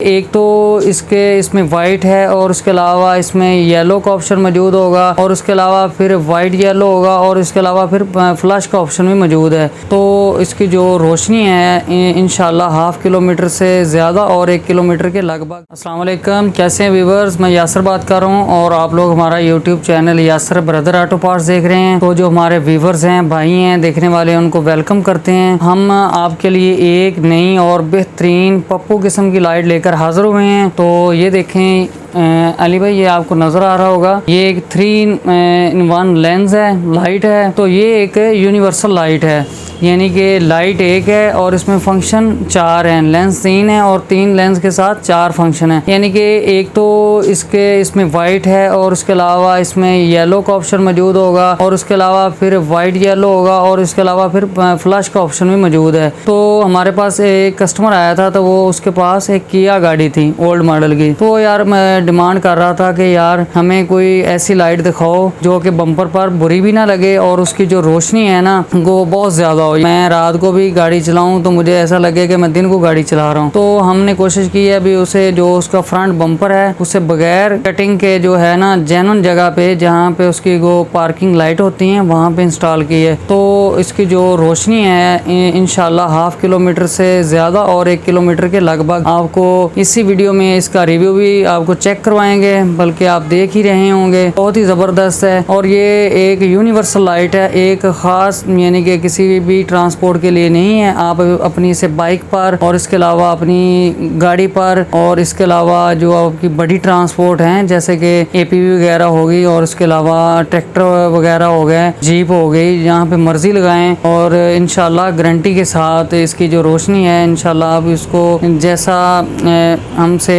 एक तो इसमें वाइट है और उसके अलावा इसमें येलो का ऑप्शन मौजूद होगा और उसके अलावा फिर वाइट येलो होगा और इसके अलावा फिर फ्लैश का ऑप्शन भी मौजूद है। तो इसकी जो रोशनी है इंशाल्लाह हाफ किलोमीटर से ज़्यादा और 1 किलोमीटर के लगभग। अस्सलाम वालेकुम, कैसे हैं व्यूवर्स, मैं यासर बात कर रहा हूँ और आप लोग हमारा YouTube channel Yasar brother auto parts देख रहे हैं। तो जो हमारे व्यूवर्स हैं, भाई हैं, देखने वाले हैं, उनको वेलकम करते हैं। हम आपके लिए एक नई और बेहतरीन पप्पू किस्म की लाइट लेकर हाजिर हुए हैं। तो ये देखें अली भाई, ये आपको नज़र आ रहा होगा, ये एक 3-in-1 लेंस है, लाइट है। तो ये एक यूनिवर्सल लाइट है, यानी कि लाइट एक है और इसमें फंक्शन 4 हैं। लेंस 3 है और 3 लेंस के साथ 4 फंक्शन है। यानी कि एक तो इसमें वाइट है और उसके अलावा इसमें येलो का ऑप्शन मौजूद होगा और उसके अलावा फिर वाइट येलो होगा और इसके अलावा फिर फ्लैश का ऑप्शन भी मौजूद है। तो हमारे पास एक कस्टमर आया था, तो वो उसके पास एक किया गाड़ी थी ओल्ड मॉडल की। तो यार मैं डिमांड कर रहा था कि यार हमें कोई ऐसी लाइट दिखाओ जो कि बम्पर पर बुरी भी ना लगे और उसकी जो रोशनी है ना वो बहुत ज़्यादा हो। मैं रात को भी गाड़ी चलाऊं तो मुझे ऐसा लगे कि मैं दिन को गाड़ी चला रहा हूं। तो हमने कोशिश की है अभी उसे, जो उसका फ्रंट बम्पर है उसे बगैर कटिंग के जो है ना जेन्युइन जगह पे, जहाँ पे उसकी वो पार्किंग लाइट होती है, वहाँ पे इंस्टॉल की है। तो इसकी जो रोशनी है इंशाल्लाह हाफ किलोमीटर से ज़्यादा और 1 किलोमीटर के लगभग। आपको इसी वीडियो में इसका रिव्यू भी आपको चेक करवाएंगे, बल्कि आप देख ही रहे होंगे। बहुत ही ज़बरदस्त है और ये एक यूनिवर्सल लाइट है, एक ख़ास यानी कि किसी भी ट्रांसपोर्ट के लिए नहीं है। आप अपनी से बाइक पर और इसके अलावा अपनी गाड़ी पर और इसके अलावा जो आपकी बड़ी ट्रांसपोर्ट हैं जैसे कि एपीवी वगैरह होगी और इसके अलावा ट्रैक्टर वगैरह हो गए, जीप हो गई, जहाँ पे मर्जी लगाएं। और इंशाल्लाह गारंटी के साथ इसकी जो रोशनी है इंशाल्लाह आप इसको जैसा हमसे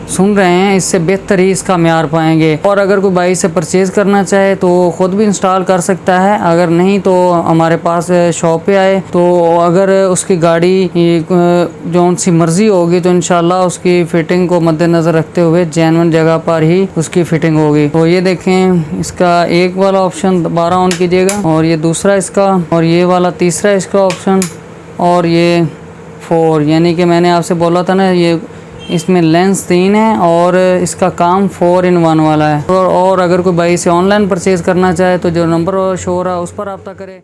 सुन रहे हैं इससे बेहतर ही इसका म्यार पाएंगे। और अगर कोई भाई से परचेज़ करना चाहे तो ख़ुद भी इंस्टॉल कर सकता है, अगर नहीं तो हमारे पास शॉप पे आए। तो अगर उसकी गाड़ी जो सी मर्ज़ी होगी तो इंशाल्लाह उसकी फ़िटिंग को मद्देनज़र रखते हुए जेन्युइन जगह पर ही उसकी फ़िटिंग होगी। तो ये देखें, इसका एक वाला ऑप्शन दोबारा ऑन कीजिएगा और ये दूसरा इसका और ये वाला तीसरा इसका ऑप्शन और ये 4, यानी कि मैंने आपसे बोला था ना ये इसमें लेंस 3 है और इसका काम 4-in-1 वाला है। और अगर कोई भाई से ऑनलाइन परचेज़ करना चाहे तो जो नंबर शो हो रहा है उस पर रब्ता करे।